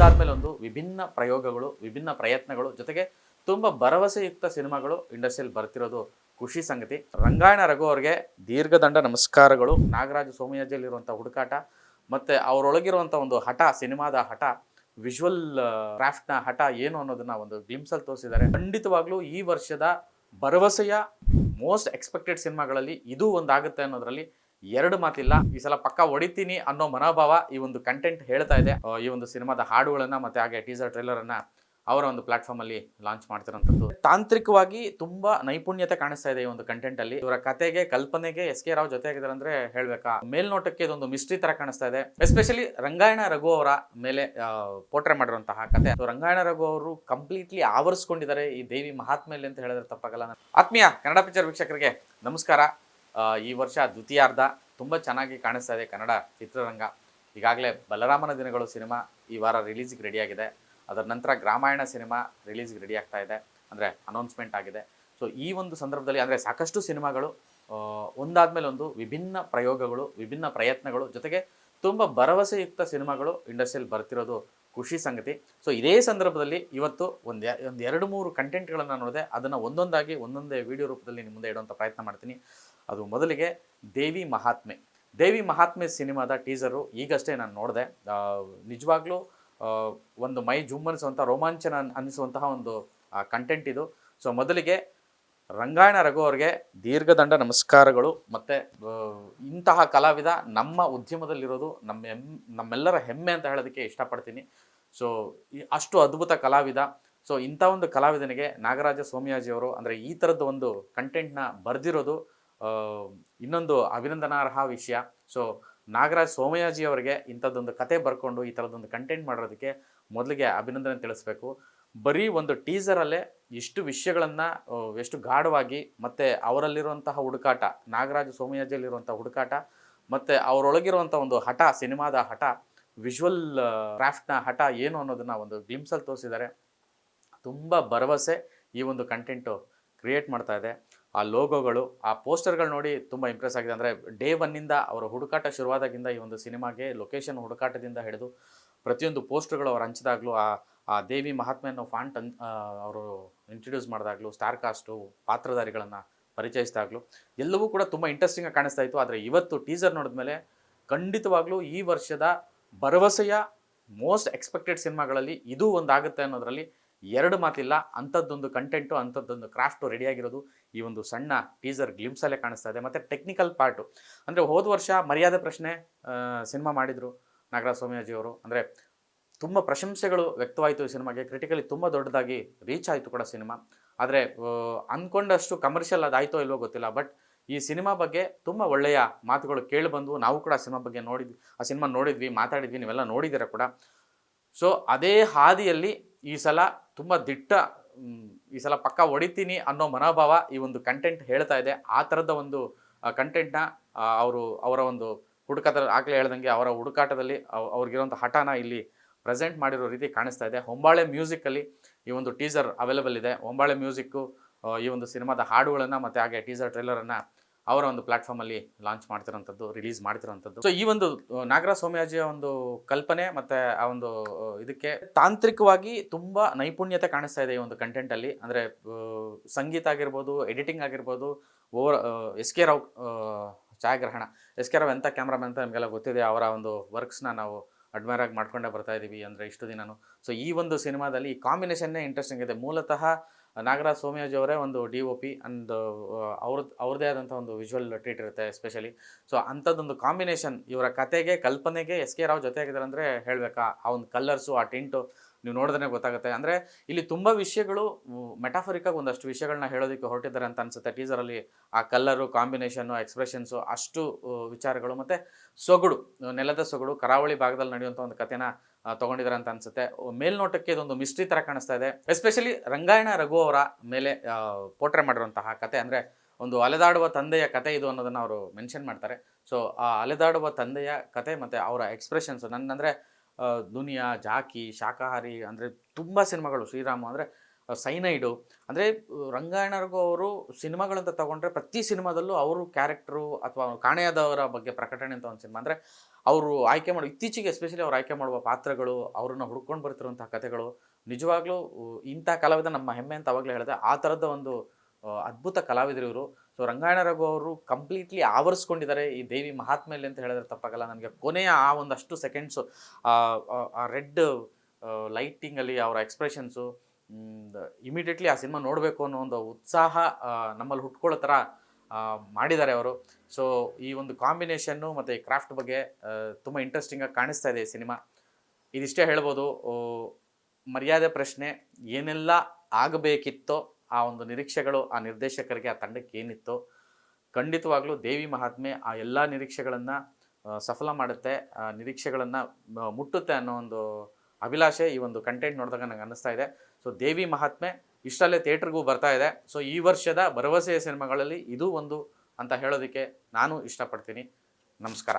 ಒಂದಾದ್ಮೇಲೆ ಒಂದು ವಿಭಿನ್ನ ಪ್ರಯೋಗಗಳು, ವಿಭಿನ್ನ ಪ್ರಯತ್ನಗಳು, ಜೊತೆಗೆ ತುಂಬ ಭರವಸೆಯುಕ್ತ ಸಿನಿಮಾಗಳು ಇಂಡಸ್ಟ್ರಿಯಲ್ಲಿ ಬರ್ತಿರೋದು ಖುಷಿ ಸಂಗತಿ. ರಂಗಾಯಣ ರಘು ಅವ್ರಿಗೆ ದೀರ್ಘದಂಡ ನಮಸ್ಕಾರಗಳು. ನಾಗರಾಜ ಸೋಮಯಾಜಿಯಲ್ಲಿರುವಂಥ ಹುಡುಕಾಟ ಮತ್ತು ಅವರೊಳಗಿರುವಂಥ ಒಂದು ಹಠ, ಸಿನಿಮಾದ ಹಠ, ವಿಜುವಲ್ ಕ್ರಾಫ್ಟ್ನ ಹಠ ಏನು ಅನ್ನೋದನ್ನ ಒಂದು ಗ್ಲಿಮ್ಸಲ್ಲಿ ತೋರಿಸಿದ್ದಾರೆ. ಖಂಡಿತವಾಗ್ಲೂ ಈ ವರ್ಷದ ಭರವಸೆಯ ಮೋಸ್ಟ್ ಎಕ್ಸ್ಪೆಕ್ಟೆಡ್ ಸಿನಿಮಾಗಳಲ್ಲಿ ಇದು ಒಂದಾಗುತ್ತೆ ಅನ್ನೋದ್ರಲ್ಲಿ ಎರಡು ಮಾತಿಲ್ಲ. ಈ ಸಲ ಪಕ್ಕ ಹೊಡಿತೀನಿ ಅನ್ನೋ ಮನೋಭಾವ ಈ ಒಂದು ಕಂಟೆಂಟ್ ಹೇಳ್ತಾ ಇದೆ. ಈ ಒಂದು ಸಿನಿಮಾದ ಹಾಡುಗಳನ್ನ ಮತ್ತೆ ಹಾಗೆ ಟೀಸರ್ ಟ್ರೈಲರ್ ಅನ್ನ ಅವರ ಒಂದು ಪ್ಲಾಟ್ಫಾರ್ಮ್ ಅಲ್ಲಿ ಲಾಂಚ್ ಮಾಡ್ತಿರೋಂಥದ್ದು. ತಾಂತ್ರಿಕವಾಗಿ ತುಂಬಾ ನೈಪುಣ್ಯತೆ ಕಾಣಿಸ್ತಾ ಇದೆ ಈ ಒಂದು ಕಂಟೆಂಟ್ ಅಲ್ಲಿ. ಇವರ ಕತೆಗೆ, ಕಲ್ಪನೆಗೆ ಎಸ್.ಕೆ. ರಾವ್ ಜೊತೆ ಆಗಿದ್ದಾರೆ ಅಂದ್ರೆ ಹೇಳ್ಬೇಕಾ. ಮೇಲ್ನೋಟಕ್ಕೆ ಇದೊಂದು ಮಿಸ್ಟ್ರಿ ತರ ಕಾಣಿಸ್ತಾ ಇದೆ. ಎಸ್ಪೆಷಲಿ ರಂಗಾಯಣ ರಘು ಅವರ ಮೇಲೆ ಪೋರ್ಟ್ರೇ ಮಾಡಿರುವಂತಹ ಕತೆ. ರಂಗಾಯಣ ರಘು ಅವರು ಕಂಪ್ಲೀಟ್ಲಿ ಆವರಿಸ್ಕೊಂಡಿದ್ದಾರೆ ಈ ದೇವಿ ಮಹಾತ್ಮೆಯಲ್ಲಿ ಅಂತ ಹೇಳಿದ್ರೆ ತಪ್ಪಾಗಲ್ಲ. ಆತ್ಮೀಯ ಕನ್ನಡ ಪಿಕ್ಚರ್ ವೀಕ್ಷಕರಿಗೆ ನಮಸ್ಕಾರ. ಈ ವರ್ಷ ದ್ವಿತೀಯಾರ್ಧ ತುಂಬ ಚೆನ್ನಾಗಿ ಕಾಣಿಸ್ತಾ ಇದೆ ಕನ್ನಡ ಚಿತ್ರರಂಗ. ಈಗಾಗಲೇ ಬಲರಾಮನ ದಿನಗಳು ಸಿನಿಮಾ ಈ ವಾರ ರಿಲೀಸ್ಗೆ ರೆಡಿಯಾಗಿದೆ. ಅದರ ನಂತರ ಗ್ರಾಮಾಯಣ ಸಿನಿಮಾ ರಿಲೀಸ್ಗೆ ರೆಡಿ ಆಗ್ತಾ ಇದೆ, ಅಂದರೆ ಅನೌನ್ಸ್ಮೆಂಟ್ ಆಗಿದೆ. ಸೊ ಈ ಒಂದು ಸಂದರ್ಭದಲ್ಲಿ ಅಂದರೆ ಸಾಕಷ್ಟು ಸಿನಿಮಾಗಳು ಒಂದಾದ್ಮೇಲೆ ಒಂದು ವಿಭಿನ್ನ ಪ್ರಯೋಗಗಳು, ವಿಭಿನ್ನ ಪ್ರಯತ್ನಗಳು, ಜೊತೆಗೆ ತುಂಬ ಭರವಸೆಯುಕ್ತ ಸಿನಿಮಾಗಳು ಇಂಡಸ್ಟ್ರಿಯಲ್ಲಿ ಬರ್ತಿರೋದು ಖುಷಿ ಸಂಗತಿ. ಸೊ ಇದೇ ಸಂದರ್ಭದಲ್ಲಿ ಇವತ್ತು ಒಂದು ಎರಡು ಮೂರು ಕಂಟೆಂಟ್ಗಳನ್ನು ನೋಡಿದೆ. ಅದನ್ನು ಒಂದೊಂದೇ ವಿಡಿಯೋ ರೂಪದಲ್ಲಿ ನಿಮ್ಮ ಮುಂದೆ ಇಡುವಂಥ ಪ್ರಯತ್ನ ಮಾಡ್ತೀನಿ. ಅದು ಮೊದಲಿಗೆ ದೇವಿ ಮಹಾತ್ಮೆ ಸಿನಿಮಾದ ಟೀಸರು ಈಗಷ್ಟೇ ನಾನು ನೋಡಿದೆ. ನಿಜವಾಗ್ಲೂ ಒಂದು ಮೈ ಜುಮ್ಮನಿಸುವಂಥ, ರೋಮಾಂಚನ ಅನ್ನಿಸುವಂತಹ ಒಂದು ಕಂಟೆಂಟ್ ಇದು. ಸೊ ಮೊದಲಿಗೆ ರಂಗಾಯಣ ರಘು ಅವ್ರಿಗೆ ದೀರ್ಘದಂಡ ನಮಸ್ಕಾರಗಳು. ಮತ್ತು ಇಂತಹ ಕಲಾವಿದ ನಮ್ಮ ಉದ್ಯಮದಲ್ಲಿರೋದು ನಮ್ಮೆಲ್ಲರ ಹೆಮ್ಮೆ ಅಂತ ಹೇಳೋದಕ್ಕೆ ಇಷ್ಟಪಡ್ತೀನಿ. ಸೊ ಅಷ್ಟು ಅದ್ಭುತ ಕಲಾವಿದ. ಸೊ ಇಂಥ ಒಂದು ಕಲಾವಿದನಿಗೆ ನಾಗರಾಜ ಸೋಮಯಾಜಿಯವರು ಅಂದರೆ ಈ ಥರದ್ದು ಒಂದು ಕಂಟೆಂಟ್ನ ಬರೆದಿರೋದು ಇನ್ನೊಂದು ಅಭಿನಂದನಾರ್ಹ ವಿಷಯ. ಸೊ ನಾಗರಾಜ್ ಸೋಮಯಾಜಿ ಅವರಿಗೆ ಇಂಥದ್ದೊಂದು ಕತೆ ಬರ್ಕೊಂಡು ಈ ಥರದ್ದೊಂದು ಕಂಟೆಂಟ್ ಮಾಡಿರೋದಕ್ಕೆ ಮೊದಲಿಗೆ ಅಭಿನಂದನೆ ತಿಳಿಸ್ಬೇಕು. ಬರೀ ಒಂದು ಟೀಸರಲ್ಲೇ ಇಷ್ಟು ವಿಷಯಗಳನ್ನು ಎಷ್ಟು ಗಾಢವಾಗಿ ಮತ್ತು ಅವರಲ್ಲಿರುವಂತಹ ಹುಡುಕಾಟ, ನಾಗರಾಜ ಸೋಮಯಾಜಿಯಲ್ಲಿರುವಂಥ ಹುಡುಕಾಟ ಮತ್ತು ಅವರೊಳಗಿರುವಂಥ ಒಂದು ಹಠ, ಸಿನಿಮಾದ ಹಠ, ವಿಜುವಲ್ ಕ್ರಾಫ್ಟ್ನ ಹಠ ಏನು ಅನ್ನೋದನ್ನು ಒಂದು ಗ್ಲಿಮ್ಸಲ್ಲಿ ತೋರಿಸಿದ್ದಾರೆ. ತುಂಬ ಭರವಸೆ ಈ ಒಂದು ಕಂಟೆಂಟು ಕ್ರಿಯೇಟ್ ಮಾಡ್ತಾ ಇದೆ. ಆ ಲೋಗೋಗಳು, ಆ ಪೋಸ್ಟರ್ಗಳು ನೋಡಿ ತುಂಬ ಇಂಪ್ರೆಸ್ ಆಗಿದೆ. ಅಂದರೆ ಡೇ ಒನ್ನಿಂದ ಅವರ ಹುಡುಕಾಟ ಶುರುವಾದಾಗಿಂದ ಈ ಒಂದು ಸಿನಿಮಾಗೆ ಲೊಕೇಶನ್ ಹುಡುಕಾಟದಿಂದ ಹಿಡಿದು ಪ್ರತಿಯೊಂದು ಪೋಸ್ಟರ್ಗಳು ಅವ್ರು ಹಂಚಿದಾಗಲೂ, ಆ ದೇವಿ ಮಹಾತ್ಮೆ ಅನ್ನೋ ಫಾಂಟ್ ಅವರು ಇಂಟ್ರಡ್ಯೂಸ್ ಮಾಡಿದಾಗಲೂ, ಸ್ಟಾರ್ ಕಾಸ್ಟು ಪಾತ್ರಧಾರಿಗಳನ್ನು ಪರಿಚಯಿಸಿದಾಗಲೂ ಎಲ್ಲವೂ ಕೂಡ ತುಂಬ ಇಂಟ್ರೆಸ್ಟಿಂಗಾಗಿ ಕಾಣಿಸ್ತಾ ಇತ್ತು. ಆದರೆ ಇವತ್ತು ಟೀಸರ್ ನೋಡಿದ್ಮೇಲೆ ಖಂಡಿತವಾಗ್ಲೂ ಈ ವರ್ಷದ ಭರವಸೆಯ ಮೋಸ್ಟ್ ಎಕ್ಸ್ಪೆಕ್ಟೆಡ್ ಸಿನಿಮಾಗಳಲ್ಲಿ ಇದು ಒಂದಾಗುತ್ತೆ ಅನ್ನೋದರಲ್ಲಿ ಎರಡು ಮಾತಿಲ್ಲ. ಅಂಥದ್ದೊಂದು ಕಂಟೆಂಟು, ಅಂಥದ್ದೊಂದು ಕ್ರಾಫ್ಟು ರೆಡಿಯಾಗಿರೋದು ಈ ಒಂದು ಸಣ್ಣ ಟೀಸರ್ ಗ್ಲಿಮ್ಸಲ್ಲೇ ಕಾಣಿಸ್ತಾ ಇದೆ. ಮತ್ತು ಟೆಕ್ನಿಕಲ್ ಪಾರ್ಟು ಅಂದರೆ ಹೋದ ವರ್ಷ ಮರ್ಯಾದೆ ಪ್ರಶ್ನೆ ಸಿನಿಮಾ ಮಾಡಿದರು ನಾಗರಾಜ ಸೋಮಯಾಜಿಯವರು. ಅಂದರೆ ತುಂಬ ಪ್ರಶಂಸೆಗಳು ವ್ಯಕ್ತವಾಯಿತು ಈ ಸಿನಿಮಾಗೆ. ಕ್ರಿಟಿಕಲಿ ತುಂಬ ದೊಡ್ಡದಾಗಿ ರೀಚ್ ಆಯಿತು ಕೂಡ ಸಿನಿಮಾ. ಆದರೆ ಅಂದ್ಕೊಂಡಷ್ಟು ಕಮರ್ಷಿಯಲ್ ಅದಾಯಿತೋ ಇಲ್ವೋ ಗೊತ್ತಿಲ್ಲ. ಬಟ್ ಈ ಸಿನಿಮಾ ಬಗ್ಗೆ ತುಂಬ ಒಳ್ಳೆಯ ಮಾತುಗಳು ಕೇಳಿಬಂದು ನಾವು ಕೂಡ ಆ ಸಿನಿಮಾ ಬಗ್ಗೆ ನೋಡಿದ್ವಿ, ಮಾತಾಡಿದ್ವಿ, ನೀವೆಲ್ಲ ನೋಡಿದ್ದೀರ ಕೂಡ. ಸೊ ಅದೇ ಹಾದಿಯಲ್ಲಿ ಈ ಸಲ ತುಂಬ ದಿಟ್ಟ, ಈ ಸಲ ಪಕ್ಕ ಹೊಡಿತೀನಿ ಅನ್ನೋ ಮನೋಭಾವ ಈ ಒಂದು ಕಂಟೆಂಟ್ ಹೇಳ್ತಾ ಇದೆ. ಆ ಥರದ ಒಂದು ಕಂಟೆಂಟ್ನ ಅವರ ಒಂದು ಹುಡುಕಾಟದಲ್ಲಿ, ಆಗಲೇ ಹೇಳ್ದಂಗೆ ಅವರ ಹುಡುಕಾಟದಲ್ಲಿ ಅವ್ರಿಗಿರೋಂಥ ಹಠನ ಇಲ್ಲಿ ಪ್ರೆಸೆಂಟ್ ಮಾಡಿರೋ ರೀತಿ ಕಾಣಿಸ್ತಾ ಇದೆ. ಹೊಂಬಾಳೆ ಮ್ಯೂಸಿಕಲ್ಲಿ ಈ ಒಂದು ಟೀಸರ್ ಅವೈಲೇಬಲ್ ಇದೆ. ಹೊಂಬಾಳೆ ಮ್ಯೂಸಿಕ್ಕು ಈ ಒಂದು ಸಿನಿಮಾದ ಹಾಡುಗಳನ್ನು ಮತ್ತು ಹಾಗೆ ಟೀಸರ್ ಟ್ರೈಲರನ್ನು ಅವರ ಒಂದು ಪ್ಲಾಟ್ಫಾರ್ಮಲ್ಲಿ ಲಾಂಚ್ ಮಾಡ್ತಿರೋಂಥದ್ದು, ರಿಲೀಸ್ ಮಾಡ್ತಿರೋಂಥದ್ದು. ಸೊ ಈ ಒಂದು ನಾಗರಾಜ ಸೋಮಯಾಜಿಯ ಒಂದು ಕಲ್ಪನೆ ಮತ್ತು ಆ ಒಂದು ಇದಕ್ಕೆ ತಾಂತ್ರಿಕವಾಗಿ ತುಂಬ ನೈಪುಣ್ಯತೆ ಕಾಣಿಸ್ತಾ ಇದೆ ಈ ಒಂದು ಕಂಟೆಂಟಲ್ಲಿ. ಅಂದರೆ ಸಂಗೀತ ಆಗಿರ್ಬೋದು, ಎಡಿಟಿಂಗ್ ಆಗಿರ್ಬೋದು, ಎಸ್.ಕೆ. ರಾವ್ ಛಾಯಾಗ್ರಹಣ. ಎಸ್.ಕೆ. ರಾವ್ ಎಂಥ ಕ್ಯಾಮ್ರಾಮನ್ ಅಂತ ನಮಗೆಲ್ಲ ಗೊತ್ತಿದೆ. ಅವರ ಒಂದು ವರ್ಕ್ಸ್ನ ನಾವು ಅಡ್ಮೈರ್ ಆಗಿ ಮಾಡ್ಕೊಂಡೇ ಬರ್ತಾ ಇದ್ದೀವಿ ಅಂದರೆ ಇಷ್ಟು ದಿನನೂ. ಸೊ ಈ ಒಂದು ಸಿನಿಮಾದಲ್ಲಿ ಈ ಕಾಂಬಿನೇಷನ್ನೇ ಇಂಟ್ರೆಸ್ಟಿಂಗ್ ಇದೆ. ಮೂಲತಃ ನಾಗರಾಜ್ ಸೋಮಯಾಜಿ ಅವರೇ ಒಂದು DOP ಅಂಡ್ ಅವ್ರದ್ದೇ ಆದಂಥ ಒಂದು ವಿಜುವಲ್ ಟ್ರೀಟ್ ಇರುತ್ತೆ ಎಸ್ಪೆಷಲಿ. ಸೊ ಅಂಥದ್ದೊಂದು ಕಾಂಬಿನೇಷನ್, ಇವರ ಕತೆಗೆ, ಕಲ್ಪನೆಗೆ ಎಸ್.ಕೆ. ರಾವ್ ಜೊತೆ ಆಗಿದ್ದಾರೆ ಅಂದರೆ ಹೇಳಬೇಕಾ. ಆ ಒಂದು ಕಲರ್ಸು, ಆ ಟಿಂಟು ನೀವು ನೋಡಿದ್ರೆ ಗೊತ್ತಾಗುತ್ತೆ. ಅಂದರೆ ಇಲ್ಲಿ ತುಂಬ ವಿಷಯಗಳು ಮೆಟಾಫರಿಕಾಗಿ ಒಂದಷ್ಟು ವಿಷಯಗಳನ್ನ ಹೇಳೋದಕ್ಕೆ ಹೊರಟಿದ್ದಾರೆ ಅಂತ ಅನಿಸುತ್ತೆ ಟೀಸರಲ್ಲಿ. ಆ ಕಲ್ಲರು, ಕಾಂಬಿನೇಷನ್ನು, ಎಕ್ಸ್ಪ್ರೆಷನ್ಸು, ಅಷ್ಟು ವಿಚಾರಗಳು ಮತ್ತು ಸೊಗಡು, ನೆಲದ ಸೊಗಡು, ಕರಾವಳಿ ಭಾಗದಲ್ಲಿ ನಡೆಯುವಂಥ ಒಂದು ಕಥೆನ ತೊಗೊಂಡಿದ್ದಾರೆ ಅಂತ ಅನಿಸುತ್ತೆ. ಮೇಲ್ನೋಟಕ್ಕೆ ಇದೊಂದು ಮಿಸ್ಟ್ರಿ ಥರ ಕಾಣಿಸ್ತಾ ಇದೆ. ಎಸ್ಪೆಷಲಿ ರಂಗಾಯಣ ರಘು ಅವರ ಮೇಲೆ ಪೋರ್ಟ್ರೇ ಮಾಡಿರುವಂತಹ ಕತೆ. ಅಂದರೆ ಒಂದು ಅಲೆದಾಡುವ ತಂದೆಯ ಕತೆ ಇದು ಅನ್ನೋದನ್ನು ಅವರು ಮೆನ್ಷನ್ ಮಾಡ್ತಾರೆ. ಸೊ ಆ ಅಲೆದಾಡುವ ತಂದೆಯ ಕತೆ ಮತ್ತು ಅವರ ಎಕ್ಸ್ಪ್ರೆಷನ್ಸು ನನ್ನಂದರೆ ದುನಿಯಾ, ಜಾಕಿ, ಶಾಕಾಹಾರಿ, ಅಂದರೆ ತುಂಬ ಸಿನಿಮಾಗಳು, ಶ್ರೀರಾಮ, ಅಂದರೆ ಸೈನೈಡು. ಅಂದರೆ ರಂಗಾಯಣ ರಘು ಅವರು ಸಿನಿಮಾಗಳಂತ ತಗೊಂಡ್ರೆ ಪ್ರತಿ ಸಿನಿಮಾದಲ್ಲೂ ಅವರು ಕ್ಯಾರೆಕ್ಟ್ರು ಅಥವಾ ಕಾಣೆಯಾದವರ ಬಗ್ಗೆ ಪ್ರಕಟಣೆ ಅಂತ ಒಂದು ಸಿನಿಮಾ. ಅಂದರೆ ಅವರು ಆಯ್ಕೆ ಮಾಡೋ ಇತ್ತೀಚೆಗೆ ಎಸ್ಪೆಷಲಿ ಅವ್ರು ಆಯ್ಕೆ ಮಾಡುವ ಪಾತ್ರಗಳು, ಅವ್ರನ್ನ ಹುಡ್ಕೊಂಡು ಬರ್ತಿರುವಂಥ ಕಥೆಗಳು ನಿಜವಾಗ್ಲೂ ಇಂಥ ಕಲಾವಿದ ನಮ್ಮ ಹೆಮ್ಮೆ ಅಂತ ಅವಾಗಲೇ ಹೇಳಿದೆ. ಆ ಥರದ ಒಂದು ಅದ್ಭುತ ಕಲಾವಿದರು ಇವರು. ಸೊ ರಂಗಾಯಣ ರಘು ಅವರು ಕಂಪ್ಲೀಟ್ಲಿ ಆವರಿಸ್ಕೊಂಡಿದ್ದಾರೆ ಈ ದೇವಿ ಮಹಾತ್ಮೆಯಲ್ಲಿ ಅಂತ ಹೇಳಿದ್ರೆ ತಪ್ಪಾಗಲ್ಲ. ನನಗೆ ಕೊನೆಯ ಆ ಒಂದಷ್ಟು ಸೆಕೆಂಡ್ಸು ಆ ರೆಡ್ ಲೈಟಿಂಗಲ್ಲಿ ಅವರ ಎಕ್ಸ್ಪ್ರೆಷನ್ಸು ಇಮಿಡಿಯೇಟ್ಲಿ ಆ ಸಿನಿಮಾ ನೋಡಬೇಕು ಅನ್ನೋ ಒಂದು ಉತ್ಸಾಹ ನಮ್ಮಲ್ಲಿ ಹುಟ್ಕೊಳ್ಳೋ ಥರ ಮಾಡಿದ್ದಾರೆ ಅವರು. ಸೊ ಈ ಒಂದು ಕಾಂಬಿನೇಷನ್ನು ಮತ್ತು ಈ ಕ್ರಾಫ್ಟ್ ಬಗ್ಗೆ ತುಂಬ ಇಂಟ್ರೆಸ್ಟಿಂಗಾಗಿ ಕಾಣಿಸ್ತಾ ಇದೆ ಈ ಸಿನಿಮಾ. ಇದಿಷ್ಟೇ ಹೇಳ್ಬೋದು. ಮರ್ಯಾದೆ ಪ್ರಶ್ನೆ ಏನೆಲ್ಲ ಆಗಬೇಕಿತ್ತೋ ಆ ಒಂದು ನಿರೀಕ್ಷೆಗಳು ಆ ನಿರ್ದೇಶಕರಿಗೆ, ಆ ತಂಡಕ್ಕೆ ಏನಿತ್ತೋ, ಖಂಡಿತವಾಗ್ಲೂ ದೇವಿ ಮಹಾತ್ಮೆ ಆ ಎಲ್ಲ ನಿರೀಕ್ಷೆಗಳನ್ನು ಸಫಲ ಮಾಡುತ್ತೆ, ನಿರೀಕ್ಷೆಗಳನ್ನು ಮುಟ್ಟುತ್ತೆ ಅನ್ನೋ ಒಂದು ಅಭಿಲಾಷೆ ಈ ಒಂದು ಕಂಟೆಂಟ್ ನೋಡಿದಾಗ ನನಗೆ ಅನ್ನಿಸ್ತಾ ಇದೆ. ಸೊ ದೇವಿ ಮಹಾತ್ಮೆ ಇಷ್ಟಲ್ಲೇ ಥಿಯೇಟ್ರಿಗೂ ಬರ್ತಾ ಇದೆ. ಸೊ ಈ ವರ್ಷದ ಭರವಸೆಯ ಸಿನಿಮಾಗಳಲ್ಲಿ ಇದು ಒಂದು ಅಂತ ಹೇಳೋದಕ್ಕೆ ನಾನು ಇಷ್ಟಪಡ್ತೀನಿ. ನಮಸ್ಕಾರ.